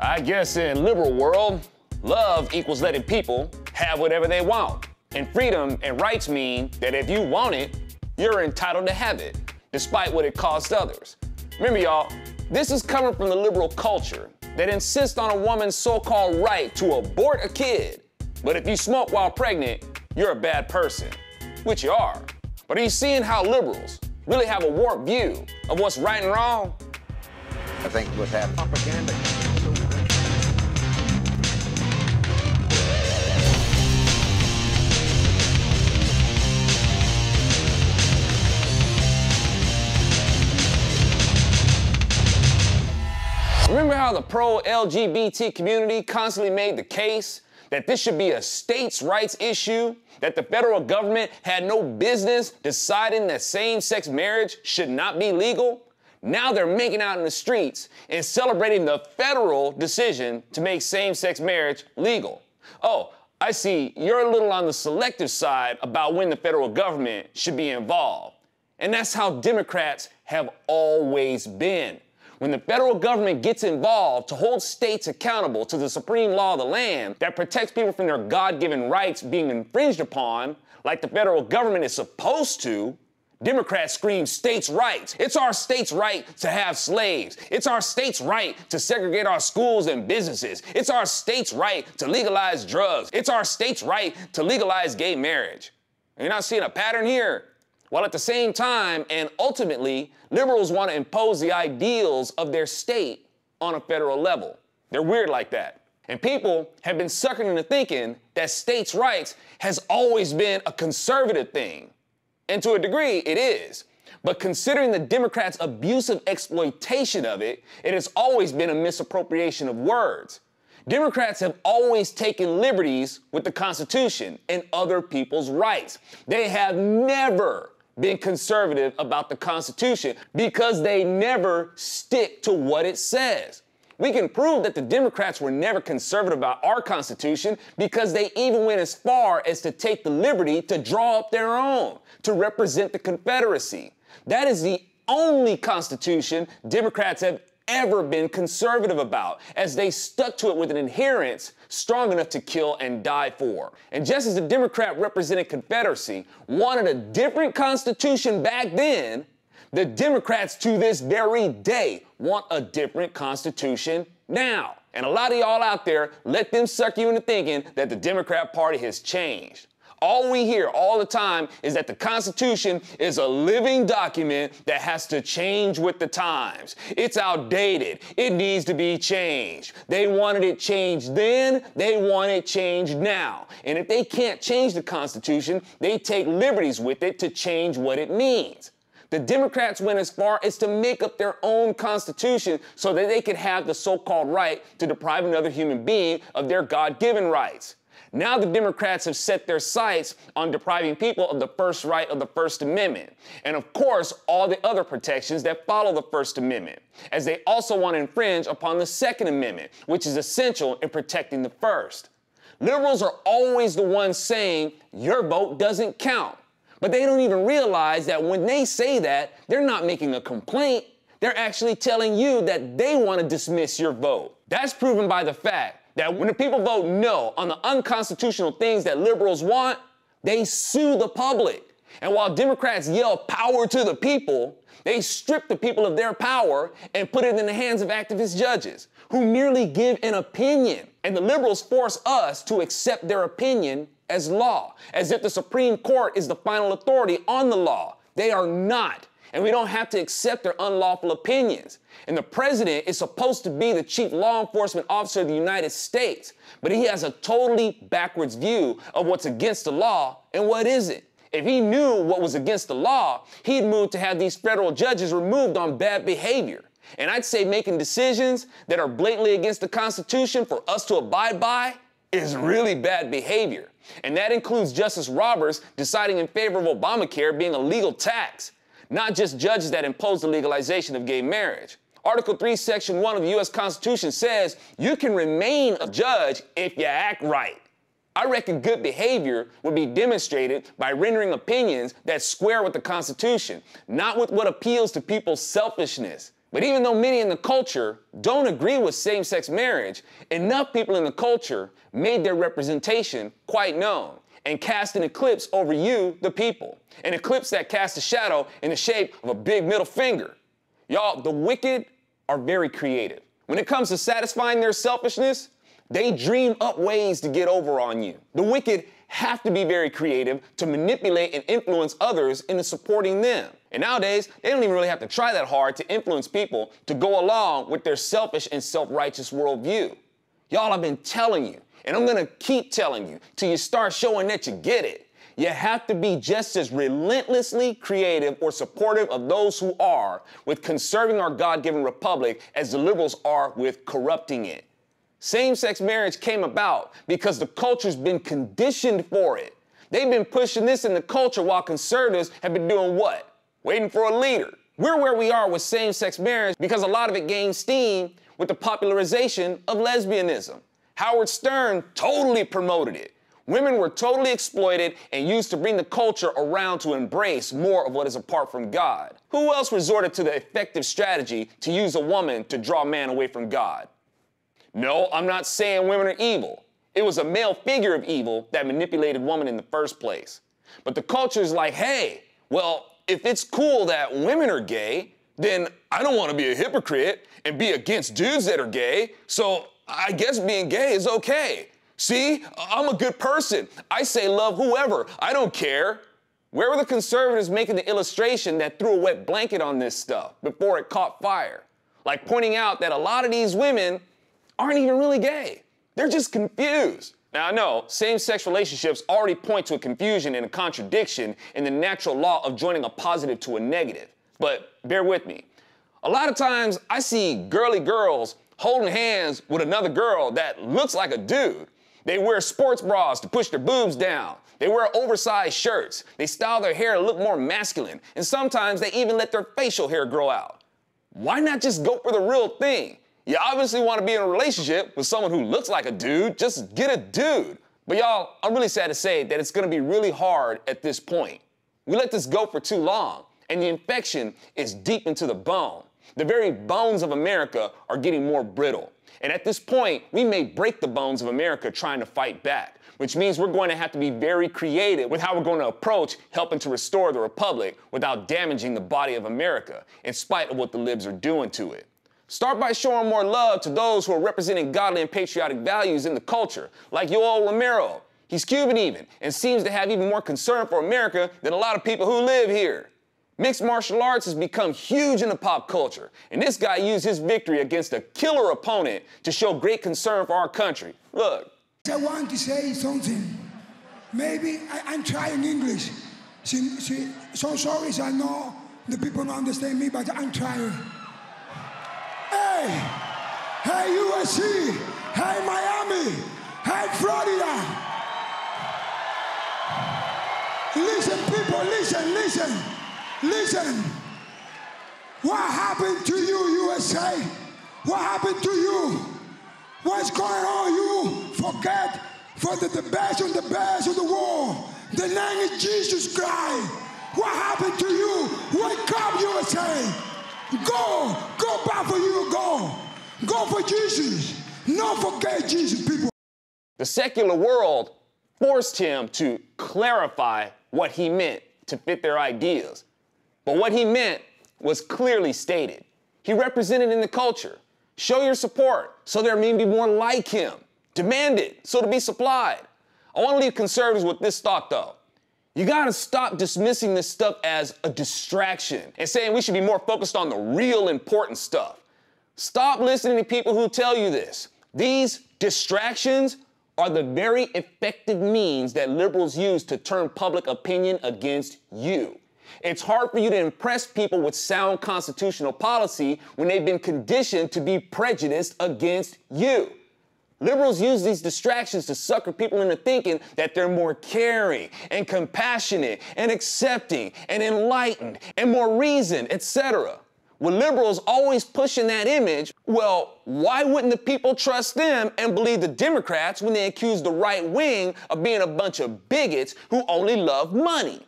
I guess in liberal world, love equals letting people have whatever they want. And freedom and rights mean that if you want it, you're entitled to have it, despite what it costs others. Remember, y'all, this is coming from the liberal culture that insists on a woman's so-called right to abort a kid. But if you smoke while pregnant, you're a bad person, which you are. But are you seeing how liberals really have a warped view of what's right and wrong? I think what's happening. Propaganda. Remember how the pro-LGBT community constantly made the case that this should be a states' rights issue, that the federal government had no business deciding that same-sex marriage should not be legal? Now they're making out in the streets and celebrating the federal decision to make same-sex marriage legal. Oh, I see you're a little on the selective side about when the federal government should be involved. And that's how Democrats have always been. When the federal government gets involved to hold states accountable to the supreme law of the land that protects people from their God-given rights being infringed upon, like the federal government is supposed to, Democrats scream states' rights. It's our state's right to have slaves. It's our state's right to segregate our schools and businesses. It's our state's right to legalize drugs. It's our state's right to legalize gay marriage. You're not seeing a pattern here? While at the same time, and ultimately, liberals want to impose the ideals of their state on a federal level. They're weird like that. And people have been suckered into thinking that states' rights has always been a conservative thing. And to a degree, it is. But considering the Democrats' abusive exploitation of it, it has always been a misappropriation of words. Democrats have always taken liberties with the Constitution and other people's rights. They have never been conservative about the Constitution because they never stick to what it says. We can prove that the Democrats were never conservative about our Constitution because they even went as far as to take the liberty to draw up their own, to represent the Confederacy. That is the only Constitution Democrats have ever been conservative about, as they stuck to it with an adherence strong enough to kill and die for. And just as the Democrat represented Confederacy wanted a different Constitution back then, the Democrats to this very day want a different Constitution now. And a lot of y'all out there, let them suck you into thinking that the Democrat Party has changed. All we hear all the time is that the Constitution is a living document that has to change with the times. It's outdated. It needs to be changed. They wanted it changed then. They want it changed now. And if they can't change the Constitution, they take liberties with it to change what it means. The Democrats went as far as to make up their own Constitution so that they could have the so-called right to deprive another human being of their God-given rights. Now the Democrats have set their sights on depriving people of the first right of the First Amendment, and of course, all the other protections that follow the First Amendment, as they also want to infringe upon the Second Amendment, which is essential in protecting the First. Liberals are always the ones saying, your vote doesn't count. But they don't even realize that when they say that, they're not making a complaint. They're actually telling you that they want to dismiss your vote. That's proven by the fact that when the people vote no on the unconstitutional things that liberals want, they sue the public. And while Democrats yell power to the people, they strip the people of their power and put it in the hands of activist judges who merely give an opinion. And the liberals force us to accept their opinion as law, as if the Supreme Court is the final authority on the law. They are not. And we don't have to accept their unlawful opinions. And the president is supposed to be the chief law enforcement officer of the United States, but he has a totally backwards view of what's against the law and what isn't. If he knew what was against the law, he'd move to have these federal judges removed on bad behavior. And I'd say making decisions that are blatantly against the Constitution for us to abide by is really bad behavior. And that includes Justice Roberts deciding in favor of Obamacare being a legal tax, not just judges that impose the legalization of gay marriage. Article 3, Section 1 of the U.S. Constitution says you can remain a judge if you act right. I reckon good behavior would be demonstrated by rendering opinions that square with the Constitution, not with what appeals to people's selfishness. But even though many in the culture don't agree with same-sex marriage, enough people in the culture made their representation quite known and cast an eclipse over you, the people. An eclipse that casts a shadow in the shape of a big middle finger. Y'all, the wicked are very creative. When it comes to satisfying their selfishness, they dream up ways to get over on you. The wicked have to be very creative to manipulate and influence others into supporting them. And nowadays, they don't even really have to try that hard to influence people to go along with their selfish and self-righteous worldview. Y'all, I've been telling you, and I'm gonna keep telling you till you start showing that you get it. You have to be just as relentlessly creative or supportive of those who are with conserving our God-given republic as the liberals are with corrupting it. Same-sex marriage came about because the culture's been conditioned for it. They've been pushing this in the culture while conservatives have been doing what? Waiting for a leader. We're where we are with same-sex marriage because a lot of it gained steam with the popularization of lesbianism. Howard Stern totally promoted it. Women were totally exploited and used to bring the culture around to embrace more of what is apart from God. Who else resorted to the effective strategy to use a woman to draw man away from God? No, I'm not saying women are evil. It was a male figure of evil that manipulated women in the first place. But the culture is like, hey, well, if it's cool that women are gay, then I don't want to be a hypocrite and be against dudes that are gay, so I guess being gay is okay. See, I'm a good person. I say love whoever. I don't care. Where were the conservatives making the illustration that threw a wet blanket on this stuff before it caught fire? Like pointing out that a lot of these women aren't even really gay. They're just confused. Now, I know same-sex relationships already point to a confusion and a contradiction in the natural law of joining a positive to a negative. But bear with me. A lot of times I see girly girls holding hands with another girl that looks like a dude. They wear sports bras to push their boobs down. They wear oversized shirts. They style their hair to look more masculine. And sometimes they even let their facial hair grow out. Why not just go for the real thing? You obviously want to be in a relationship with someone who looks like a dude, just get a dude. But y'all, I'm really sad to say that it's gonna be really hard at this point. We let this go for too long, and the infection is deep into the bone. The very bones of America are getting more brittle. And at this point, we may break the bones of America trying to fight back, which means we're going to have to be very creative with how we're going to approach helping to restore the republic without damaging the body of America, in spite of what the libs are doing to it. Start by showing more love to those who are representing godly and patriotic values in the culture, like Yoel Romero. He's Cuban even, and seems to have even more concern for America than a lot of people who live here. Mixed martial arts has become huge in the pop culture, and this guy used his victory against a killer opponent to show great concern for our country. Look. I want to say something. Maybe I'm trying English. So sorry, I know the people don't understand me, but I'm trying. Hey, hey USC, hey Miami, hey Florida. Listen, people, listen. What happened to you, USA? What happened to you? What's going on? You forget for the best of the world. The name is Jesus Christ. What happened to you? Wake up, USA. Go back for you, go for Jesus. Don't forget Jesus, people. The secular world forced him to clarify what he meant to fit their ideas. But what he meant was clearly stated. He represented in the culture. Show your support so there may be more like him. Demand it so to be supplied. I want to leave conservatives with this thought though. You gotta stop dismissing this stuff as a distraction and saying we should be more focused on the real important stuff. Stop listening to people who tell you this. These distractions are the very effective means that liberals use to turn public opinion against you. It's hard for you to impress people with sound constitutional policy when they've been conditioned to be prejudiced against you. Liberals use these distractions to sucker people into thinking that they're more caring and compassionate and accepting and enlightened and more reasoned, etc. With liberals always pushing that image, well, why wouldn't the people trust them and believe the Democrats when they accuse the right wing of being a bunch of bigots who only love money?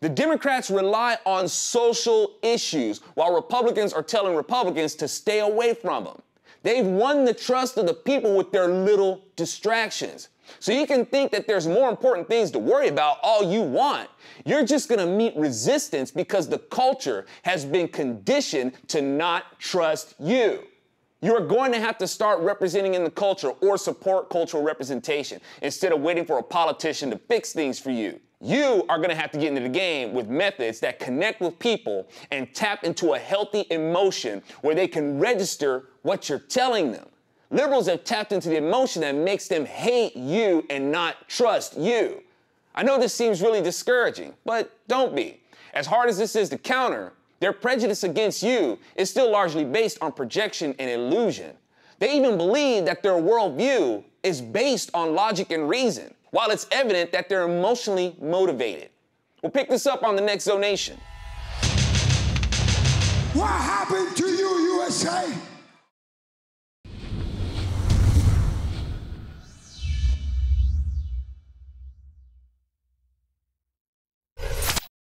The Democrats rely on social issues, while Republicans are telling Republicans to stay away from them. They've won the trust of the people with their little distractions. So you can think that there's more important things to worry about all you want. You're just gonna meet resistance because the culture has been conditioned to not trust you. You're going to have to start representing in the culture or support cultural representation instead of waiting for a politician to fix things for you. You are going to have to get into the game with methods that connect with people and tap into a healthy emotion where they can register what you're telling them. Liberals have tapped into the emotion that makes them hate you and not trust you. I know this seems really discouraging, but don't be. As hard as this is to counter, their prejudice against you is still largely based on projection and illusion. They even believe that their worldview is based on logic and reason, while it's evident that they're emotionally motivated. We'll pick this up on the next Zonation. What happened to you, USA?